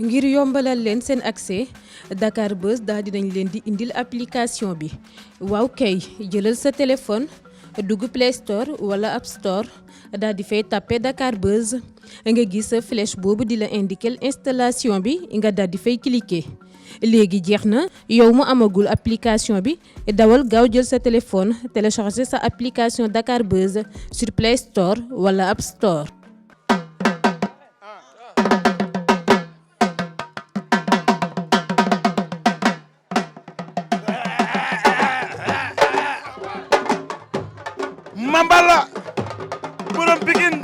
ngir yombalal leen seen accès Dakar Buzz daal dinañ leen di indil application bi waaw kay jëlal sa téléphone dugg Play Store wala App Store daal di fay tapé Dakar Buzz nga gis sa flèche boobu di la indiquer installation bi nga daal di fay cliquer. léegi jeex na yow mu amagul application bi dawal gaaw jël sa téléphone télécharger sa application Dakar Buzz sur Play Store wala App Store. Mambala borom Pikine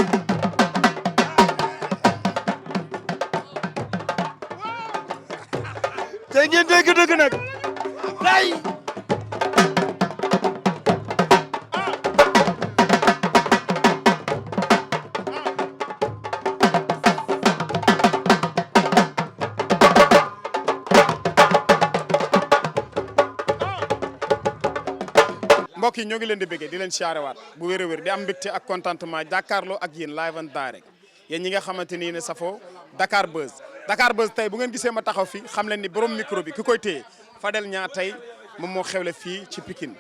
tey ngeen dégg dëgg nag tey mbokk yi ñoo ngi leen di bëggee di leen siyaarewaat bu wér a wér di am mbégte ak contentement jàkkaarloo ak yéen live and direct yéen ñi nga xamante ni ne safoo Dakar Buzz tey bu ngeen gisee ma taxaw fi xam leen ni borom micro bi ki koy téye Fadel Niang tey moom moo xewle fii ci Pikine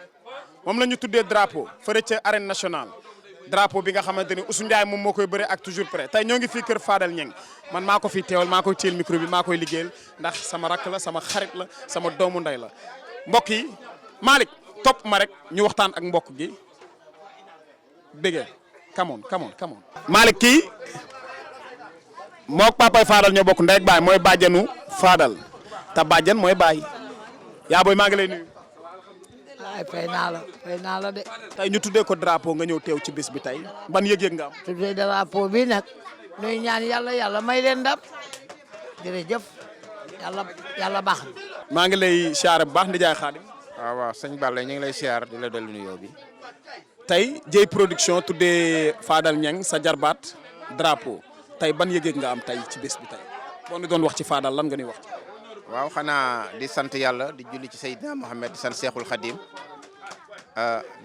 moom la ñu tuddee drapeau fële ca arène nationale drapeau bi nga xamante ni Ousseynou Ndiaye moom moo koy bëre ak toujours prêt tey ñoo ngi fii kër Fadel Niang man maa ko fi teewal maa koy téyel micro bi maa koy liggéeyal ndax sama rakk la sama xarit la sama doomu ndey la mbokk yi Malick topp ma rek ñu waxtaan ak mbokk gi bëggee come on Malick kii mook papay Fadal ñoo bokk ndey ak baay mooy bàjjenu Fadal te bàjjen mooy baay yaa booy maa ngi lay nuyu. ay fay naa la de. tey ñu tuddee ko drapeau nga ñëw teew ci bis bi tey ban yëg-yëg nga am. tuddee drapeau bi nag nuy ñaan yàlla may leen ndam jërëjëf yàlla baax na. maa ngi lay siyaare bu baax Ndiaye Khadim. waaw sëñ Balla ñu ngi lay siyaar di la dellu nuyoo bi. tey Dieye production tuddee Fadal Niang sa jarbaat drapeau tey ban yëg-yëg nga am tey ci bés bi tey boo ñu doon wax ci Fadal lan nga ñuy wax. waaw xanaa di sant yàlla di julli ci Seydina Mohamed di sant Cheikhul Khadim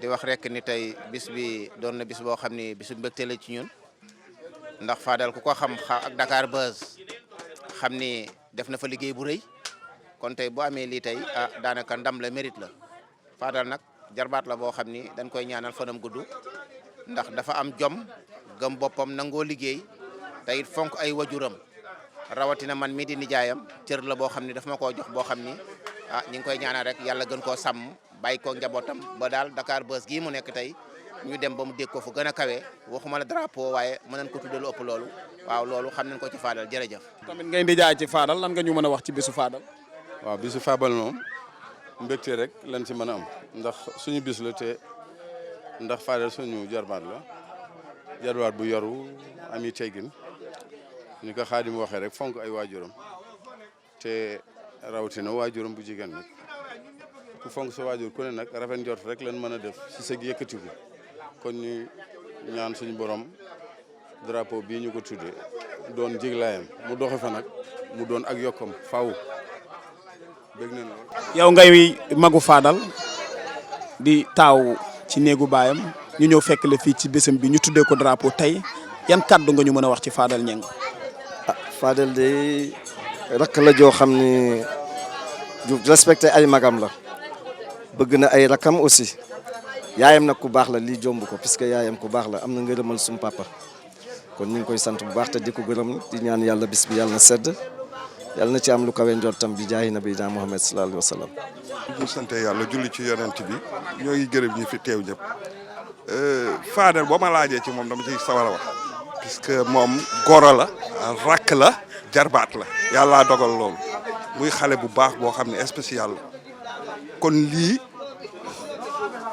di wax rek ni tey bis bi doon na bis boo xam ni bisu mbégte la ci ñun ndax Fadal ku ko xam ak Dakar Buzz xam ni def na fa liggéey bu rëy kon tey bu amee lii tey daanaka ndam la mérite la Fadal nag jarbaat la boo xam ni dañ koy ñaanal fanam gudd ndax dafa am jom gëm boppam nangoo liggéey te it fonk ay wajuram rawatina man mii di nijaayam cër la boo xam ni daf ma koo jox boo xam ni ñi ngi koy ñaanal rek yàlla gën koo sàmm bàyyi ko njabootam ba daal Dakar Buzz gii mu nekk tey ñu dem ba mu dégg ko fu gën a kawe waxuma la drapeau waaye mën nañ ko tuddee lu ëpp loolu waaw loolu xam nañ ko ci Fadal jërëjëf. tamit ngay nijaay ci Fadal lan nga ñu mën a wax ci bisu Fadal. waaw bisu Fadal moom mbégte rek lañ ci mën a am ndax suñu bis la te ndax Fadal suñu jarbaat bu yoru ami teggin ni ko Xaadim waxee rek fonk ay waajuram te rawatina waajuram bu jigéen nag ku fonk sa waajur ku ne nag rafet njort rek lañ mën a def si sa yëkkatiku kon ñu ñaan suñu borom drapeau bii ñu ko tuddee doon jiglaayam mu doxe fa nag mu doon ak yokkam faaw bëgg nañ lool. yow ngay magu Fadal di taaw ci néegu baayam ñu ñëw fekk la fii ci bésam bi ñu tuddee ko drapeau tey yan kàddu nga ñu mën a wax ci Fadal Niang. Fadal de rakk la joo xam ne ju respecté ay magam la bëgg na ay rakam aussi yaayam nag ku baax la lii jomb ko puisque yaayam ku baax la am na ngërëmal sum papa kon ñu ngi koy sant bu baax te di ko gërëm di ñaan yàlla bis bi yàlla na sedd yàlla na ci am lu kawe njortam bi jaahi nabiyina Muhammad sallallahu alayhi wa sallam. ñu sant yàlla julli ci yonent bi ñoo ngi gërëm ñi fi teew ñëpp Fadal boo ma laajee ci moom dama ciy sawar a wax puisque moom goro la rakk la jarbaat la yàlla dogal loolu muy xale bu baax boo xam ne spécial la kon lii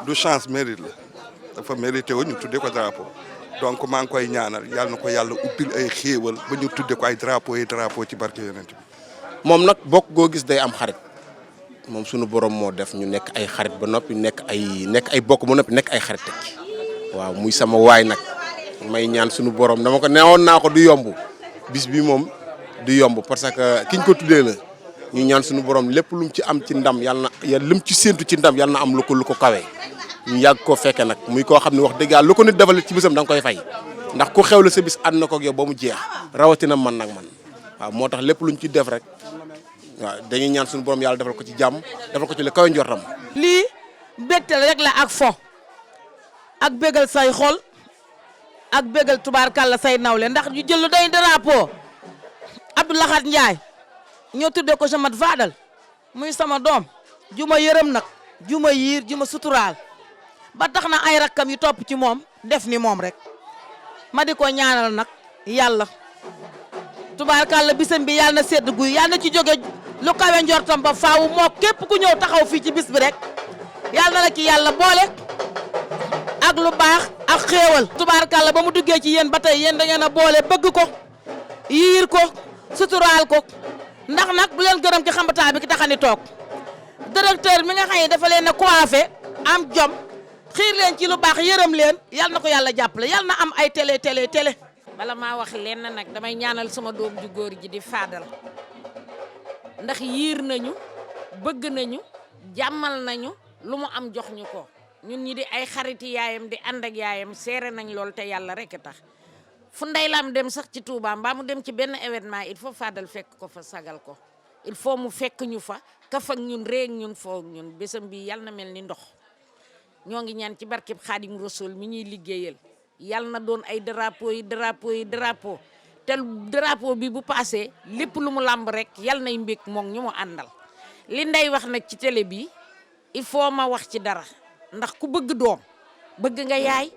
du chance mérite la dafa mérité wu ñu tuddee ko drapeau donc maa ngi koy ñaanal yàlla na ko yàlla ubbil ay xéewal ba ñu tuddee ko ay drapeau ci barke yonent bi. moom nag bokk goo gis day am xarit moom sunu borom moo def ñu nekk ay xarit ba noppi nekk ay bokk ba noppi nekk ay xarit tekki waaw muy sama waay nag may ñaan sunu borom dama ko neewoon naa ko du yomb bis bi moom du yomb parce que kiñ ko tuddee la ñu ñaan sunu borom lépp lu mu ci am ci ndam yàlla na lu mu ci séentu ci ndam yàlla na am lu ko kawe ñu yàgg koo fekke nag muy koo xam ne wax dëgg yàlla lu ko nit defal ci bisam da nga koy fay ndax ku xew la sa bis ànd na ko ak yow ba mu jeex rawatina man nag man waaw moo tax lépp luñ ci def rek waaw dañuy ñaan suñu borom yàlla defal ko ci jàmm defal ko ci lu kaw njortam. lii mbégte rek la ak fo ak bégal say xol ak bégal tubaarkàlla say nawle ndax ñu jël lu doy drapeau Abdou Lahad Ndiaye ñoo tuddee ko Jamat Fadal muy sama doom juma yërëm nag juma yiir juma suturaal ba tax na ay rakkam yu topp ci moom def ni moom rek ma di ko ñaanal nag yàlla tubaarkàlla bisam bi yàlla na sedd guy yàlla na ci jóge lu kawe njortam ba faaw moo képp ku ñëw taxaw fii ci bis bi rek yàlla na la ci yàlla boole ak lu baax ak xéewal tubaarkàlla ba mu duggee ci yéen ba tey yéen da ngeen a boole bëgg ko yiir ko suturaal ko ndax nag bu leen gërëm ki xambataa bi ki taxani toog directeur mi nga xam ne dafa leen a coiffé am jom xiir leen ci lu baax yërëm leen yal na ko yàlla jàppale yal na am ay télé. bala maa wax lenn nag damay ñaanal sama doom ju góor ji di Fadal ndax yiir nañu bëgg nañu jàmmal nañu lu mu am jox ñu ko ñun ñi di ay xariti yaayam di ànd ak yaayam seere nañ lool te yàlla rek tax fu ndeylaam dem sax ci Touba mbaa mu dem ci benn événement il faut Fadal fekk ko fa sagal ko il faut mu fekk ñu fa kaf ak ñun réeg ñun foog ñun bésam bi yàlla na mel ni ndox ñoo ngi ñaan ci barkeb Xaadim Rasul mi ñuy liggéeyal yàlla na doon ay drapeau te drapeau bi bu passé lépp lu mu làmb rek yàlla nay mbég moom ñu mu àndal li nday wax nag ci télé bi il faut ma wax ci dara ndax ku bëgg doom bëgg nga yaay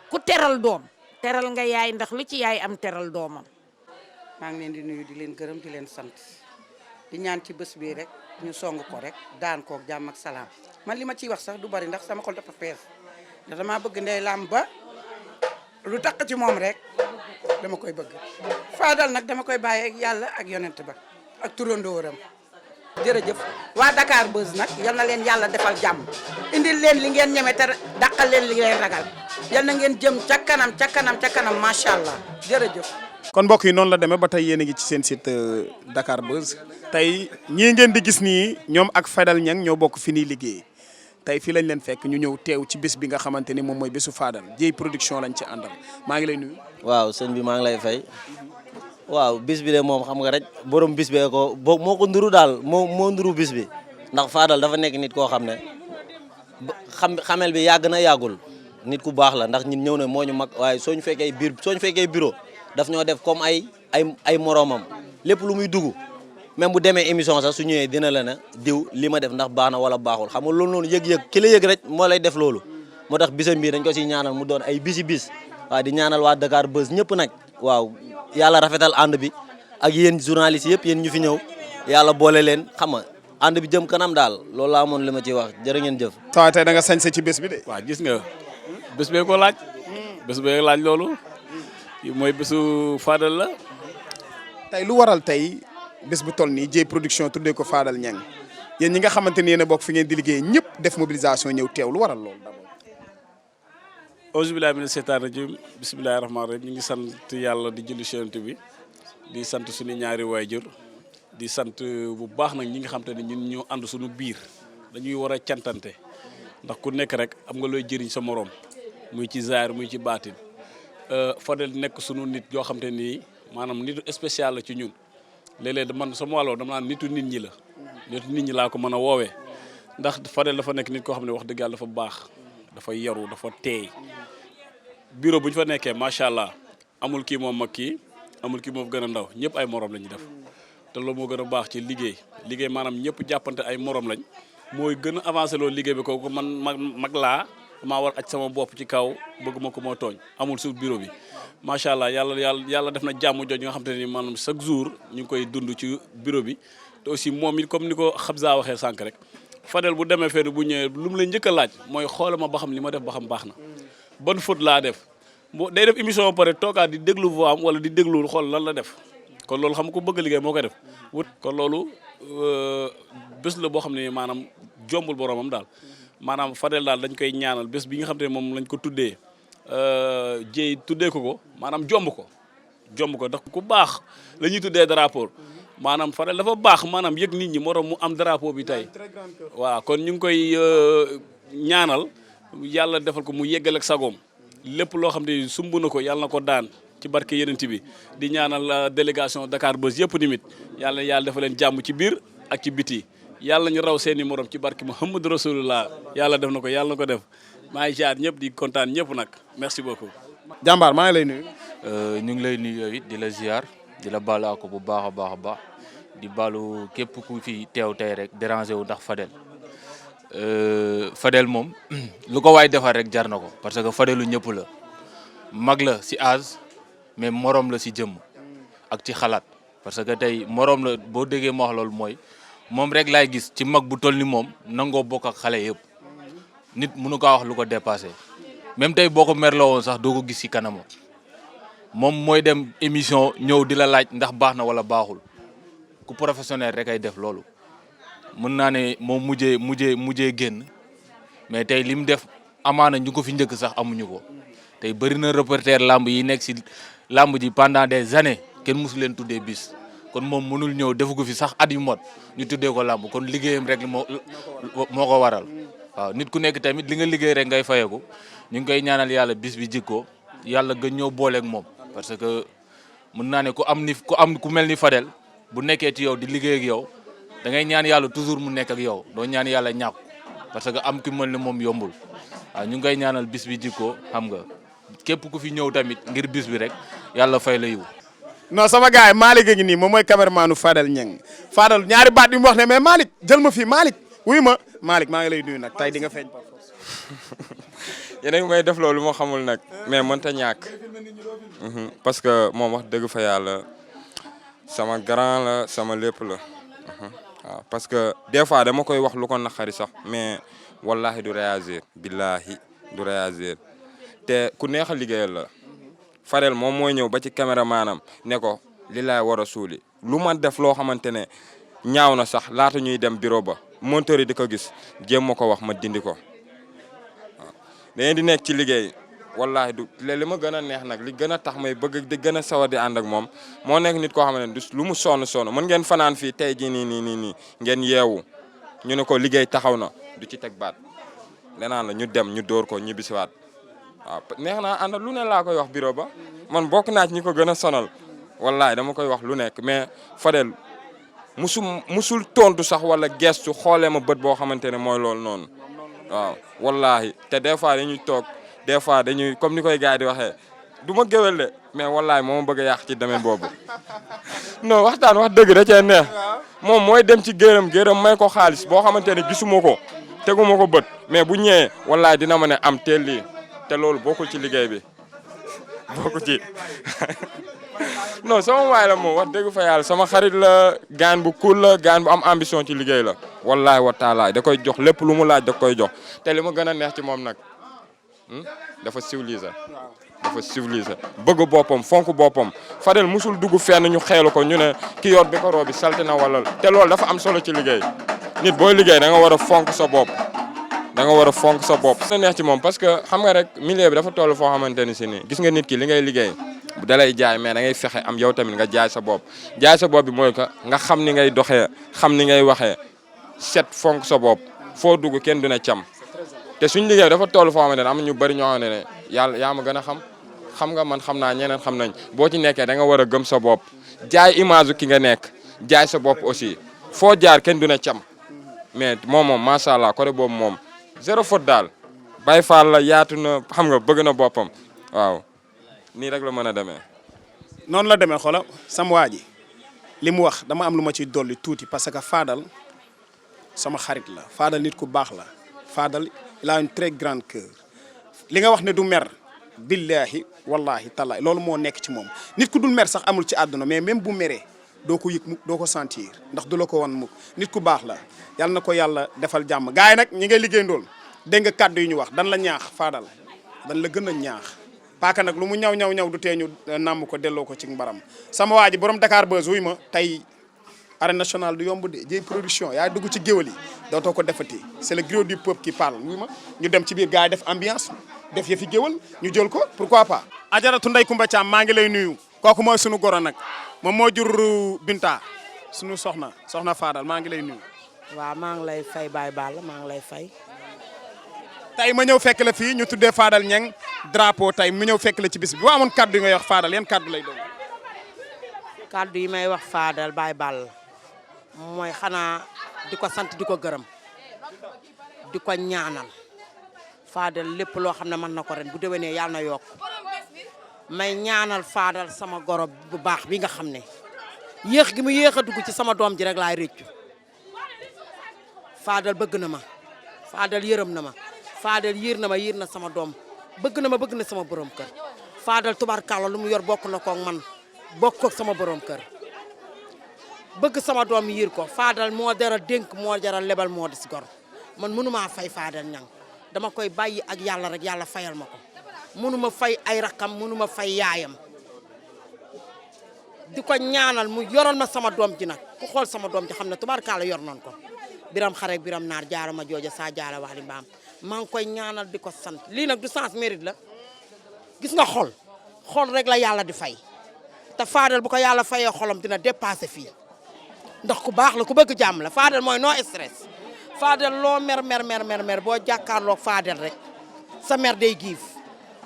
ku teral doom teral nga yaay ndax lu ci yaay am teral doomam. maa ngi leen di nuyu di leen gërëm di leen sant di ñaan ci bés bii rek ñu song ko rek daan koog jàmm ak salaam man li ma ciy wax sax du bari ndax sama xol dafa fees ndax damaa bëgg Ndeye Lam ba lu takk ci moom rek dama koy bëgg Fadal nag dama koy bàyyi ak yàlla ak yonent ba ak turandooram. jërëjëf waa Dakar Buzz nag yal na leen yàlla defal jàmm indil leen li ngeen ñeme te dàqal leen li ngeen ragal yal na ngeen jëm ca kanam macha allah jërëjëf. kon mbokk yi noonu la demee ba tey yéen a ngi ci seen site Dakar Buzz tey ñii ngeen di gis nii ñoom ak Fadal Niang ñoo bokk fi ñuy liggéey tey fii lañ leen fekk ñu ñëw teew ci bés bi nga xamante ni moom mooy bésu Fadal Dieye production lañ ci àndal maa ngi lay nuyu. waaw sëñ bi maa ngi lay fay. waaw bis bi de moom xam nga rek borom bis bee ko moo ko nduru daal moo nduru bis bi ndax Fadal dafa nekk nit koo xam ne xamel bi yàgg na yàggul nit ku baax la ndax ñun ñëw na moo ñu mag waaye soo ñu fekkee bureau daf ñoo def comme ay moromam lépp lu muy dugg même bu demee émission sax su ñëwee dina la ne diw li ma def ndax baax na wala baaxul xam nga loolu noonu yëg-yëg ki la yëg rek moo lay def loolu moo tax bisam bii dañ ko siy ñaanal mu doon ay bis waaw di ñaanal waa Dakar Buzz ñëpp nag waaw yàlla rafetal ànd bi ak yéen journalistes yëpp yéen ñu fi ñëw yàlla boole leen xam nga ànd bi jëm kanam daal loolu laa amoon li ma ciy wax jërë ngeen jëf. saa tey da nga sañse ci bés bi de. waaw gis nga bés bee ko laaj. bés bee laaj loolu mooy bésu Fadal la. tey lu waral tey bés bu toll nii Dieye production tuddee ko Fadal Niang yéen ñi nga xamante ni yéen a bokk fi ngeen di liggéey ñëpp def mobilisation ñëw teew lu waral loolu d'abord. auzu billaahi mina seytaani rajiim bismillaahi rahmaani rahiim ñu ngi sant yàlla di julli ci Yonent bi di sant suñu ñaari waajur di sant bu baax nag ñi nga xam te ne ñun ñoo ànd suñu biir dañuy war a cantante ndax ku nekk rek am nga looy jëriñ sa morom muy ci zaahir muy ci baatin Fadel nekk suñu nit yoo xam te ni maanaam nitu spécial la ci ñun léeg-léeg man sama wàlloo dama naan nitu nit ñi la nitu nit ñi laa ko mën a woowee ndax Fadel dafa nekk nit koo xam ne wax dëgg yàlla dafa baax dafa yaru dafa teey bureau bu ñu fa nekkee macha allah amul kii moom mag kii amul kii moom gën a ndaw ñëpp ay morom la ñuy def te loolu moo gën a baax ci liggéey maanaam ñëpp jàppante ay morom lañ mooy gën a avancé loolu liggéey bi kooku man mag laa maa war aj sama bopp ci kaw bëgguma ko moo tooñ amul suuf bureau bi macha allah yàlla def na jàmm jooju nga xam te ne maanaam chaque jour ñu ngi koy dund ci bureau bi te aussi moom it comme ni ko Xabza waxee sànq rek Fadel bu demee fenn bu ñëwee lu mu la njëkk a laaj mooy xoolal ma ba xam li ma def ba xam baax na bonne faute laa def day def émission ba pare toogaat di déglu voix am wala di déglu xool lan la def kon loolu xam nga ko bëgg a liggéey moo koy def kon loolu bés la boo xam ne maanaam jombul boromam daal maanaam Fadel daal dañ koy ñaanal bés bi nga xam te ne moom lañ ko tuddee Dieye tuddee ko maanaam jomb ko ndax ku baax la ñuy tuddee drapeau maanaam Fadel dafa baax maanaam yëg nit ñi moo tax mu am drapeau bi tey waaw kon ñu ngi koy ñaanal yàlla defal ko mu yeggal ak sagoom lépp loo xam ne sumb na ko yàlla na ko daan ci barke yenent bi di ñaanal délégation Dakar Buzz yëpp nimit yàlla dafa leen jàmm ci biir ak ci biti yàlla ñu raw seeni morom ci barke Muhammad Rasulullah yàlla def na ko yàlla na ko def maa ngi jaar ñëpp di kontaan ñëpp nag merci beaucoup. jàmbaar maa ngi lay nuyu. ñu ngi lay nuyu yow it di la ziar di la baalu ako bu baax a baax a baax di baalu képp ku fi teew tey rek déranger wu ndax Fadel moom lu ko waay defar rek jar na ko parce que Fadelu ñëpp la mag la si âge mais morom la si jëmm ak ci xalaat parce que tey morom la boo déggee ma wax loolu mooy moom rek laay gis ci mag bu toll ni moom nangoo bokk ak xale yëpp nit mënu kaa wax lu ko dépassé même tey boo ko merloo woon sax doo ko gis si kanamam moom mooy dem émission ñëw di la laaj ndax baax na wala baaxul ku professionnel rek ay def loolu mën naa ne moom mujjee génn mais tey li mu def amaana ñu ko fi njëkk sax amuñu ko tey bëri na reporter lamb yi nekk si lamb ji pendant des années kenn mosu leen tuddee bis kon moom mënul ñëw defu ko fi sax at yu mot ñu tuddee ko lamb kon liggéeyam rek moo ko waral waaw nit ku nekk tamit li nga liggéey rek ngay fayeku ñu ngi koy ñaanal yàlla bis bi jikko yàlla gën ñëw booleeg moom parce que mën naa ne ku mel ni Fadel bu nekkee ci yow di liggéey ak yow da ngay ñaan yàlla toujours mu nekk ak yow doo ñaan yàlla ñàkk parce que am ki mel ne moom yombul waaw ñu ngi koy ñaanal bis bi jikko xam nga képp ku fi ñëw tamit ngir bis bi rek yàlla fay la yiw. non sama gars yi Malick a ngi nii moom mooy cameraman Fadel Niang Fadel ñaari baat yu mu wax ne mais Malick jël ma fii Malick wuyu ma Malick maa ngi lay nuyu nag tey di nga feeñ par force. yéen a ngi may def loolu moo xamul nag mais mënta ñàkk parce que moom wax dëgg fa yàlla sama grand la sama lépp la waaw parce que des fois dama koy wax lu ko naqari sax mais wallahi du réagir billahi du réagir te ku neex a liggéeyal la Fadel moom mooy ñëw ba ci caméramanam ne ko li laay war a suuli lu ma def loo xamante ne ñaaw na sax laata ñuy dem bureau ba monteur yi di ko gis jéem ma ko wax ma dindi ko waaw da ngeen di nekk ci liggéey wallahi du li ma gën a neex nag li gën a tax may bëgg di gën a sawar di ànd ak moom moo nekk nit koo xam ne du lu mu sonn mën ngeen fanaan fii tey jii nii ngeen yeewu ñu ne ko liggéey taxaw na du ci teg baat lenaan la ñu dem ñu dóor ko ñibbisiwaat waaw neex naa ànd lu ne laa koy wax bureau ba man bokk naa ci ñi ko gën a sonal wallahi dama koy wax lu nekk mais Fadel musul tontu sax wala gestu xoolee ma bët boo xamante ne mooy loolu noonu waaw wallahi te des fois dañuy toog des fois dañuy comme ni koy gars yi di waxee du ma géwél de mais wallahi moo ma bëgg a yàq ci domaine boobu non waxtaan wax dëgg da cee neex moom mooy dem ci gërëm may ko xaalis boo xamante ne gisuma ko teguma ko bët mais bu ñëwee wallahi dina ma ne am teel lii te loolu bokkul ci liggéey bi bokkul ci non sama waay la moom wax dëgg fa yàlla sama xarit la gaan bu cool la gaan bu am ambition ci liggéey la wallahi wa taala da koy jox lépp lu mu laaj da koy jox te li ma gën a neex ci moom nag dafa civilisé bëgg boppam fonk boppam Fadel musul dugg fenn ñu xeelu ko ñu ne ki yor bi ko roobi salte na wala te loolu dafa am solo ci liggéey nit booy liggéey da nga war a fonk sa bopp sa neex ci moom parce que xam nga rek milieu bi dafa toll foo xamante ni si nii gis nga nit ki li ngay liggéey bu dalay jaay mais da ngay fexe am yow tamit nga jaay sa bopp bi mooy que nga xam ni ngay doxee xam ni ngay waxee set fonk sa bopp foo dugg kenn du ne cam te suñ liggéey dafa toll foo xamante ne am ñu bëri ñoo xamante ne yàlla yaa ma gën a xam nga man xam naa ñeneen xam nañ boo ci nekkee da nga war a gëm sa bopp jaay image ki nga nekk jaay sa bopp aussi foo jaar kenn du ne cam mais moom macha allah côté boobu moom zéro faute daal Baye Fall la yaatu na xam nga bëgg na boppam waaw nii rek la mën a demee. noonu la demee xoolal sama waa ji li mu wax dama am lu ma ciy dolli tuuti parce que Fadel sama xarit la Fadel nit ku baax la Fadel il a une très grande cœur li nga wax ne du mer billahi wallahi tallahi loolu moo nekk ci moom nit ku dul mer sax amul ci àdduna mais même bu meree doo ko yëg mukk doo ko sentir ndax du la ko wan mukk nit ku baax la yàlla na ko yàlla defal jàmm gars yi nag ñi ngay liggéey ndool dégg nga kàddu yi ñu wax dan la ñaax Fadel dan la gën a ñaax paaka nag lu mu ñaw du tee ñu nàmm ko delloo ko ci mbaram sama waa ji borom Dakar Buzz wuy ma tey arène nationale du yomb de Dieye production yaa dugg ci géwal yi dootoo ko defati c'est le griot du peuple qui parle wuy ma ñu dem ci biir gars yi def ambiance def yëfi géwal ñu jël ko pourquoi pas ajaratu Ndeye Coumba Thiam maa ngi lay nuyu kooku mooy sunu goro nag moom moo jur Binta sunu soxna Fadal maa ngi lay nuyu waaw maa ngi lay fay Baye Balla maa ngi lay fay tey ma ñëw fekk la fii ñu tuddee Fadal Niang drapeau tey mu ñëw fekk la ci bis bi boo amoon kaddu yi ngay wax Fadal yan kaddu lay doon. kaddu yi may wax Fadal Baye Ball mooy xanaa di ko sant di ko gërëm di ko ñaanal Fadal lépp loo xam ne mën na ko ren bu déwénee yàlla na yokk may ñaanal Fadal sama goro bu baax bi nga xam ne yéex gi mu yéex a dugg ci sama doom ji rek laay réccu Fadal bëgg na ma Fadal yërëm na ma Fadal yiir na ma yiir na sama doom bëgg na ma bëgg na sama borom kër Fadal tubarkalla lu mu yor bokk na koog man bokk ak sama borom kër bëgg sama doom yiir ko Fadal moo dara dénk moo dara lebal moo di si gor man mënumaa fay Fadal ñang dama koy bàyyi ak yàlla rek yàlla fayal ma ko mënuma fay ay rakam mënuma fay yaayam di ko ñaanal mu yoral ma sama doom ji nag ku xool sama doom ji xam ne tubarkalla yor noonu ko biram xare biram naar jaara ma jooja saa jaara wax li mbaam maa ngi koy ñaanal di ko sant lii nag du sens mérite la gis nga xol rek la yàlla di fay te Fadal bu ko yàlla fayee xolam dina dépassé fii ndax ku baax la ku bëgg jàmm la Fadal mooy no stress Fadal loo mer boo jàkkaarloog Fadal rek sa mer day giif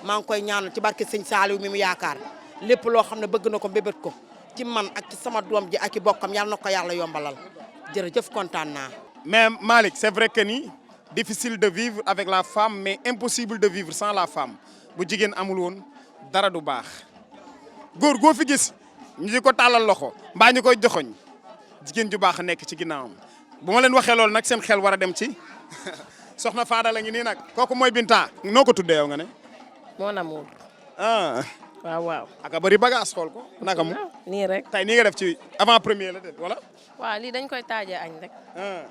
maa ngi koy ñaanal ci barke sëñ Saliou mi mu yaakaar lépp loo xam ne bëgg na ko mbébét ko ci man ak ci sama doom ji ak i bokkam yàlla na ko yàlla yombalal jërëjëf kontaan naa. mais Malick c'est vrai que ni difficile de vivre avec la femme mais impossible de vivre sans la femme bu jigéen amul woon dara du baax góor goo fi gis ñu di ko tàllal loxo mbaa ñu koy joxoñ jigéen ju baax a nekk ci ginnaawam bu ma leen waxee loolu nag seen xel war a dem ci soxna Fadal a ngi nii nag kooku mooy Binta noo ko tuddee yow nga ne. mon amour. ah. waaw. aka bëri bagage xool ko naka mu. nii rek tey nii nga def ci avant premier la de wala. waaw lii dañ koy taajee añ rek.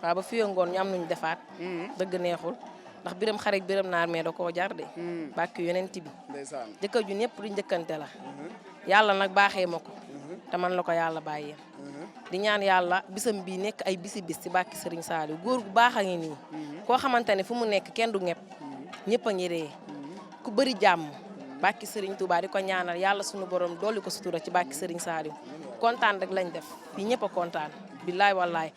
waaw ba fii ngoon ñu am nuñ defaat. dëgg neexul ndax biram xarit biram naar mais da koo jar de. bàkki yonent bi. ndeysaan jëkkër ju ñëpp du njëkkante la. yàlla nag baaxee ma ko. te man la ko yàlla bàyyee. di ñaan yàlla bisam bii nekk ay bisi bis ci bàkki Serigne Saliou góor gu baax a ngi nii. koo xamante ne fu mu nekk kenn du ñepp ñëpp a ngi ree ku bëri jàmm bàkki Serigne Touba di ko ñaanal yàlla suñu borom dolli ko sutura ci bàkki Serigne Saliou kontaan rek lañ def fii ñëpp a kontaan billaay wallaay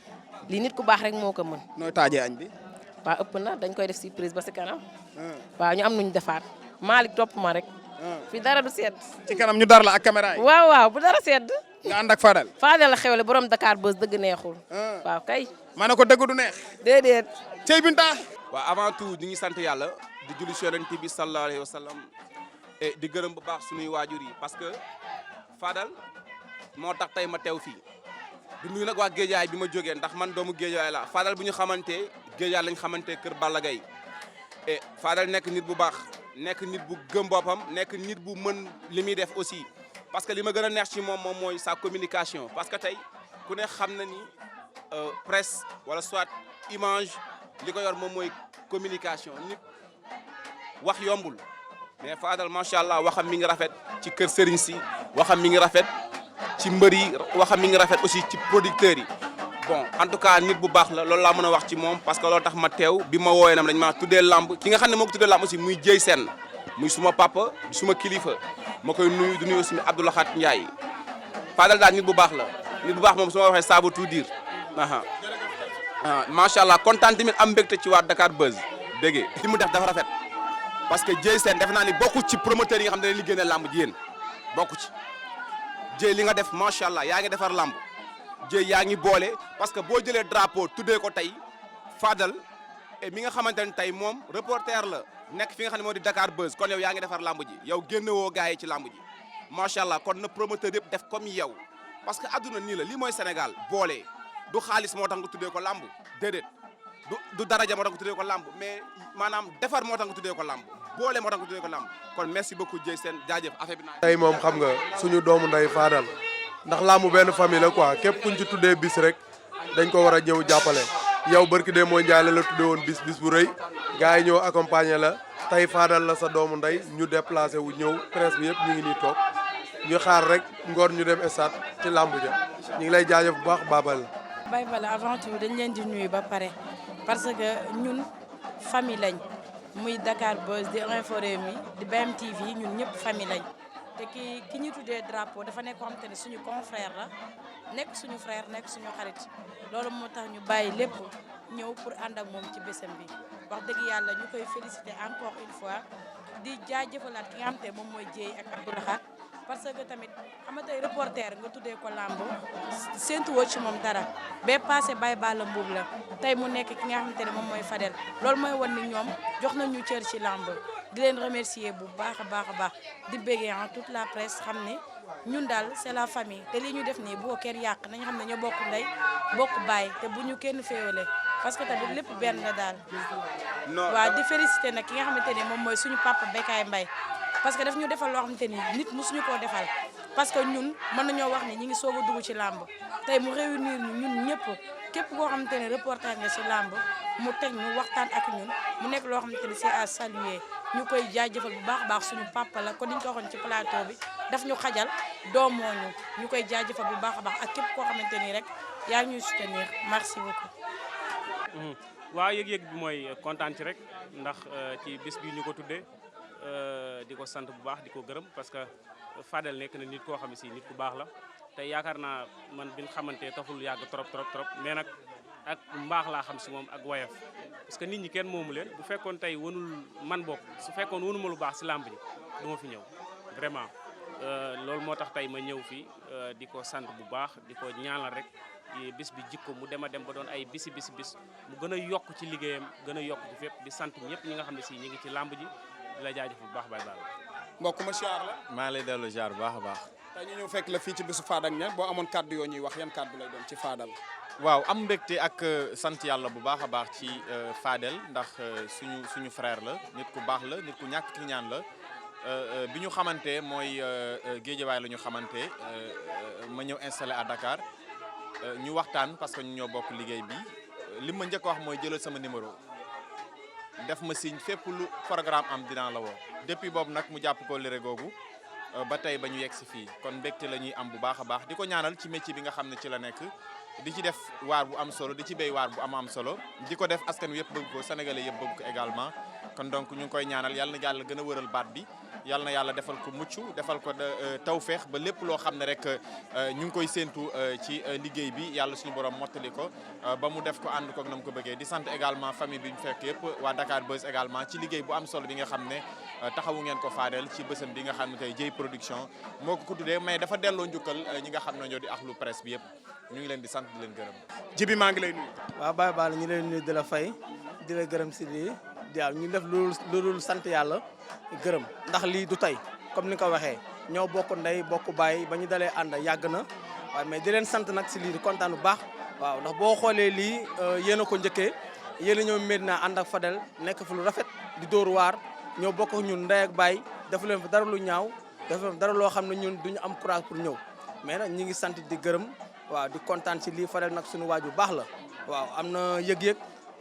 lii nit ku baax rek moo ko mën. nooy taajee añ bi. waaw ëpp na dañ koy def surprise ba si kanam. waaw ñu am nuñ defaat Malick topp ma rek. fi dara du sedd. ci kanam ñu dar la ak caméra yi. waaw bu dara sedd. nga ànd ak Fadal. Fadal la xewle borom Dakar Buzz dëgg neexul. waaw kay. ma ne ko dëgg du neex. déedéet. Cey Binta. waaw avant tout ñu ngi sant yàlla di julli ci Yonent bi sallallahu alayhi wa sallam et di gërëm bu baax suñuy waajur yi parce que Fadal moo tax tey ma teew fii di nuyu nag waa Géejawaay bi ma jógee ndax man doomu Géejawaay la Fadal bu ñu xamante Géejawaay lañ xamante kër Balla Gaye et Fadal nekk nit bu baax nekk nit bu gëm boppam nekk nit bu mën li muy def aussi parce que li ma gën a neex ci moom mooy sa communication parce que tey ku ne xam na ni presse wala soit image li ko yor moom mooy communication nit wax yombul mais Fadal macha allah waxam mi ngi rafet ci kër Serigne si waxam mi ngi rafet ci mbër yi waxam mi ngi rafet aussi ci producteurs yi bon en tout cas nit bu baax la loolu laa mën a wax ci moom parce que loolu tax ma teew bi ma woowee nam dañ maa tuddee lamb ki nga xam ne moo ko tuddee lamb aussi muy Dieye Sène muy suma papa suma kilifa ma koy nuyu di nuyu aussi Abdou Lakhat Ndiaye Fadal daal nit bu baax la nit bu baax moom su ma waxee ça veut tout dire macha allah kontaan tamit am mbégte ci waa Dakar Buzz dégg li mu def dafa rafet parce que Dieye Sène def naa ni bokku ci promoteur yi nga xam ne dañuy liggéey lamb ji yéen bokku ci Dieye li nga def macha allah yaa ngi defar lamb Dieye yaa ngi boole parce que boo jëlee drapeau tuddee ko tey Fadal et mi nga xamante ne tey moom reporter la nekk fi nga xam ne moo di Dakar Buzz kon yow yaa ngi defar lamb ji yow génne woo gars yi ci lamb ji macha allah kon na promoteur yëpp def comme yow parce que adduna nii la lii mooy Sénégal boole du xaalis moo tax nga tuddee ko lamb déedéet du daraja moo tax nga tuddee ko lamb mais maanaam defar moo tax nga tuddee ko lamb boole moo tax nga tuddee ko lamb kon merci beaucoup Dieye Sène jaajëf affaire bi naa. tey moom xam nga suñu doomu nday Fadal ndax lamb benn famille la quoi képp kuñ ci tuddee bis rek dañ ko war a ñëw jàppale yow barki dee moo njaay la tuddee woon bis bu rëy gars yi ñëw accompagner la tey Fadal la sa doomu nday ñu déplacé wu ñëw presse bi yëpp ñu ngi nii toog ñu xaar rek ngoor ñu dem stade ci lamb ja ñu ngi lay jaajëf bu baax Babal. Baye Balla avant tout dañ leen di nuyu ba pare parce que ñun famille lañ muy Dakar Buzz di Infos Rewmi di BMTV ñun ñëpp famille lañ te ki ñu tuddee drapeau dafa nekk koo xamante ne suñu confrère la nekk suñu frère nekk suñu xarit loolu moo tax ñu bàyyi lépp ñëw pour ànd ak moom ci bésam bi wax dëgg yàlla ñu koy féliciter encore une fois di jaajëfalaat ki nga xamante ne moom mooy Dieye ak Abdoulahat parce que tamit xam nga tey reporter nga tuddee ko làmb séntu woo ci moom dara ba passé Baye Balla Mbuub la tey mu nekk ki nga xamante ne moom mooy Fadel loolu mooy wan ni ñoom jox nañu cër ci làmb di leen remercier bu baax a baax di béggee en toute la presse xam ne ñun daal c'est la famille te lii ñu def nii bu ko kenn yàq nañu xam ne ñoo bokk ndey bokk baay te bu ñu kenn féewale parce que tamit lépp benn la daal. waaw di féliciter nag ki nga xamante ne moom mooy suñu papa Bécaye Mbaye parce que daf ñu defal loo xamante ni nit musuñu koo defal parce que ñun mën nañoo wax ni ñi ngi soog a dugg ci làmb tey mu réunir ñu ñun ñëpp képp koo xamante ne reporter nga ci làmb mu teg ñu waxtaan ak ñun mu nekk loo xamante ni c'est à saluer ñu koy jaajëfal bu baax a baax suñu papa la kon niñ ko waxoon ci plateau bi daf ñu xajal doomoo ñu koy jaajëfal bu baax a baax ak képp koo xamante ni rek yaa ngi ñuy soutenir merci beaucoup. waaw yëg-yëg bi mooy kontaan ci rek ndax ci bis bi ñu ko tuddee di ko sant bu baax di ko gërëm parce que Fadel nekk na nit koo xam ne si nit ku baax la te yaakaar naa man bi ñu xamante taxul yàgg trop mais nag ak mbaax laa xam si moom ak wayaf parce que nit ñi kenn moomu leen bu fekkoon tey wanul man bokk su fekkoon wanuma lu baax si làmb ji du ma fi ñëw vraiment loolu moo tax tey ma ñëw fii di ko sant bu baax di ko ñaanal rek bis bi jikko mu dem a dem ba doon ay bis mu gën a yokk ci liggéeyam gën a yokk ci fépp di sant ñëpp ñi nga xam ne si ñi ngi ci làmb ji di la jaajëf bu baax Baye Balla. mbokk ma siyaar la. maa lay dellu ziar bu baax a baax. tey ñu ñëw fekk la fii ci bisu Fadal ña boo amoon kàddu yoo ñuy wax yan kàddu lay doon ci Fadal. waaw am mbégte ak sant yàlla bu baax a baax ci Fadel ndax suñu frère la nit ku baax la nit ku ñàkk ki ñaan la bi ñu xamante mooy Géejawaay la ñu xamante ma ñëw installé à Dakar ñu waxtaan parce que ñu ñoo bokk liggéey bi li ma njëkk wax mooy jëlal sama numéro def ma signe fépp lu programme am dinaa la woo depuis boobu nag mu jàpp ko lére googu ba tey ba ñu yegg si fii kon mbégte la ñuy am bu baax a baax di ko ñaanal ci métier bi nga xam ne ci la nekk di ci def waar bu am solo di ci béy waar bu am solo di ko def askan wi yëpp bëgg ko sénégalais yëpp bëgg ko également kon donc ñu ngi koy ñaanal yàlla na yàlla gën a wëral baat bi yàlla na yàlla defal ko mucc defal ko tawféex ba lépp loo xam ne rek ñu ngi koy séentu ci liggéey bi yàlla suñu borom mottali ko ba mu def ko ànd ko ak na mu ko bëggee di sant également famille bi ñu fekk yëpp waa Dakar Buzz également ci liggéey bu am solo bi nga xam ne taxawu ngeen ko Fadel ci bësam bi nga xam ne tey Dieye production moo ko tuddee mais dafa delloo njukkal ñi nga xam ne ñoo di axlu presse bi yëpp ñu ngi leen di sant di leen gërëm. Jibi maa ngi lay nuyu. waaw Baye Balla ñu leen nuyu di la fay di la gërëm si lii waaw ñu def lu dul sant yàlla gërëm ndax lii du tey comme ni nga ko waxee ñoo bokk ndey bokk baay ba ñu dalee ànd yàgg na waaye mais di leen sant nag si lii di kontaan bu baax waaw ndax boo xoolee lii yéen a ko njëkkee yéen a ñëw Medina ànd ak Fadel nekk fa lu rafet di dóor waar ñoo bokk ñun ndey ak baay dafa leen fa dara lu ñaaw dafa leen dara loo xam ne ñun duñu am courage pour ñëw mais nag ñi ngi sant di gërëm waaw di kontaan si lii Fadel nag suñu waaju baax la waaw am na yëg-yëg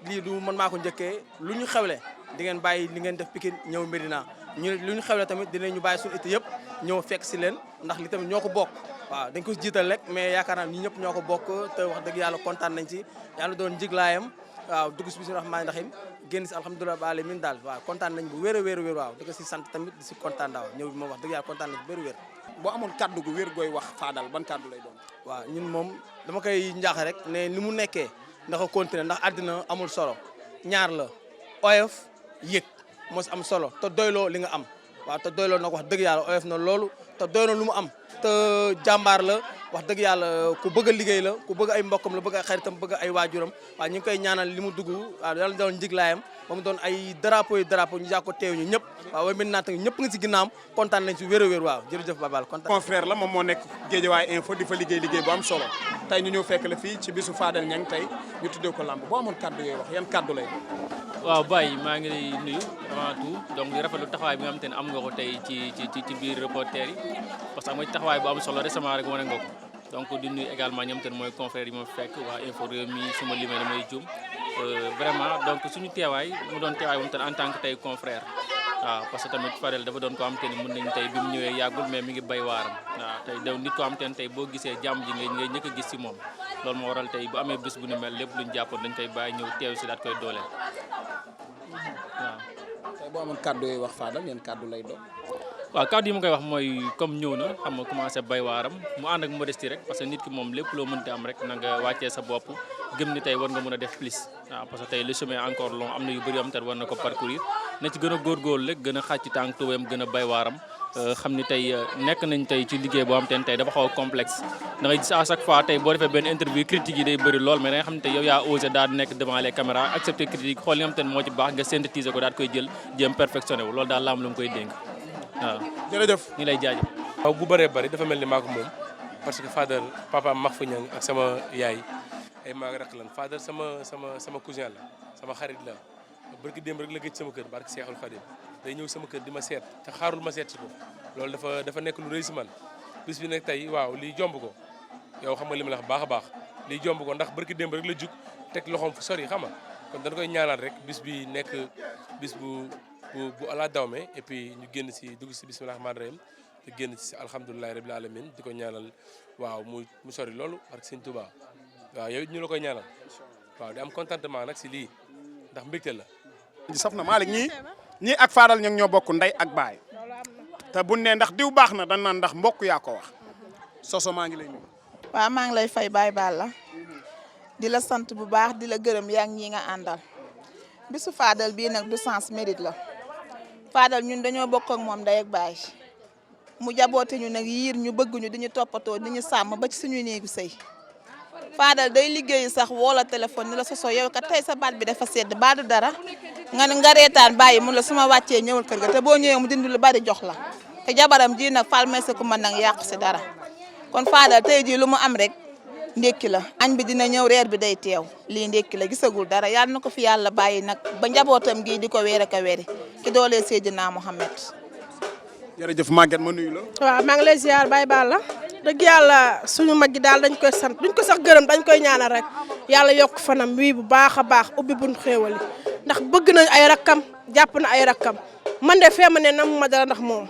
lii du man maa ko njëkkee lu ñu xewle di ngeen bàyyi li ngeen def Pikine ñëw Medina ñu lu ñu xewle tamit dinañu bàyyi suñu itte yëpp ñëw fekk si leen ndax li tamit ñoo ko bokk waaw dañ ko jiital rek mais yaakaar naa ñi ñëpp ñoo ko bokk te wax dëgg yàlla kontaan nañ ci yàlla doon njiglaayam waaw dugg si bismillahi rahmaani rahim génn si alhamdulilah ba alamin daal waaw kontaan nañ bu wér a wér waaw di ko si sant tamit di si kontaan daaw ñëw bi moom wax dëgg yàlla kontaan nañ bu wér boo amoon kaddu gu wér gooy wax Fadal ban kaddu lay doon. waaw ñun moom dama koy njaax rek ne ni mu nekkee ndax a continuer ndax àddina amul solo ñaar la oyof yëg moo si am solo te doyloo li nga am waaw te doyloo nag wax dëgg yàlla oyof na loolu te doy na lu mu am te jàmbaar la wax dëgg yàlla ku bëgg a liggéey la ku bëgg ay mbokkam la bëgg ay xaritam bëgg ay waajuram waaw ñu ngi koy ñaanal li mu dugg waaw yàlla doon njiglaayam ba mu doon ay drapeau ñu jàkko teew ñu ñëpp waaw way maintenant tamit ñëpp nga si ginnaawam kontaan nañ si wér a wér waaw jërëjëf Babal kontaan confrère la moom moo nekk Guédiawaye info di fa liggéey bu am solo tey ñu ñëw fekk la fii ci bisu Fadel Niang tey ñu tuddee ko lamb boo amoon kaddu yooyu wax yan kaddu lay waaw Baye maa ngi lay nuyu avant tout donc di rafetlu taxawaay bi nga xamante ne am nga ko tey ci biir reporter yi parce que am nga taxawaay bu am solo récemment rek wane nga ko donc di nuyu également ñoom te mooy confrère yi ma fekk waa info réew mi suma limee damay jum vraiment donc suñu teewaay mu doon teewaay moom te en tant que tey confrère waaw parce que tamit Fadel dafa doon ko am te ni mën nañ tey bi mu ñëwee yàggul mais mi ngi bay waaram waaw tey daw nit ko am te tey boo gisee jàmm ji ngay ñëkk a gis si moom loolu moo waral tey bu amee bis bu ni mel lépp luñ jàppoon dañ koy bàyyi ñëw teew si daat koy dooleel waaw tey boo amoon kaddu yooyu wax Fadal yan kaddu lay doon waaw kàddu yi ma koy wax mooy comme ñëw na xam nga commencé bay waaram mu ànd ak modestie rek parce que nit ki moom lépp loo mënti am rek na nga wàccee sa bopp gëm ni tey war nga mën a def plus waaw parce que tey le chemin est encore long am na yu bëri am te war na ko parcourir na ci gën a góorgóorlu rek gën a xàcc tànk tuwam gën a bay waaram xam ni tey nekk nañ tey ci liggéey boo xam te ne tey dafa xaw a complexe da ngay gis à chaque fois tey boo defee benn interview critique yi day bëri lool mais da nga xam ne tey yow yaa osé daal di nekk devant les caméras accepter critique xool li nga xam te ne moo ci baax nga synthétiser ko daal di koy jël jéem perfectionné wu loolu daal la am lu mu koy dénk waaw jërëjëf ñu lay jaajëf. waaw bu bëree bëri dafa mel ni maa ko moom parce que Fadel papa Mahfou Niang ak sama yaay ay maa ngi rakk lan Fadel sama cousin la sama xarit la barki démb rek la gëj sama kër barki Seexul Xadim day ñëw sama kër di ma seet te xaarul ma seet si ko loolu dafa nekk lu rëy si man bis bi nag tey waaw lii jomb ko yow xam nga li ma la wax baax a baax lii jomb ko ndax barki démb rek la jug teg loxoom fu sori xam nga kon dañ koy ñaanal rek bis bi nekk bis bu ala dawme et puis ñu génn si dugg si bismillah rahmaan rahim te génn si alhamdulilahi rabil alamin di ko ñaanal waaw mu sori loolu parce que sëñ Touba waaw yow it ñu la koy ñaanal waaw di am contentement nag si lii ndax mbégte la. saf na Malick ñii ak Fadal ñoo ñoo bokk ndey ak baay te bu ne ndax diw baax na dañ naan ndax mbokk yaa ko wax soso maa ngi lay nuyu. waaw maa ngi lay fay Baye Balla di la sant bu baax di la gërëm yaa ngi ñi nga àndal bisu Fadal bii nag du sens mérite la Fadal ñun dañoo bokk ak moom ndey ak baay mu jaboote ñu nag yiir ñu bëgg ñu di ñu toppatoo di ñu sàmm ba ci suñu néegu sëy Fadal day liggéeyi sax woo la téléphone ni la soso yow kat tey sa baat bi dafa sedd baadu dara nga reetaan bàyyi mun la su ma wàccee ñëwal kër ga te boo ñëwee mu dindi lu bari jox la te jabaram ji nag fal may sa ku mën nag yàqu si dara kon Fadal tey jii lu mu am rek ndékki la añ bi dina ñëw reer bi day teew lii ndékki la gisagul dara yàlla na ko fi yàlla bàyyi nag ba njabootam gi di ko weer ak a weri ki doolee Seydina Mohamed. jërëjëf Maguette ma nuyu la. waaw maa ngi lay ziar Baye Balla dëgg yàlla suñu mag gi daal dañ koy sant duñ ko sax gërëm dañ koy ñaanal rek yàlla yokk fanam wii bu baax a baax ubbi buñ xéewali ndax bëgg nañ ay rakkam jàpp na ay rakkam man de fee ma ne nam ma dara ndax moom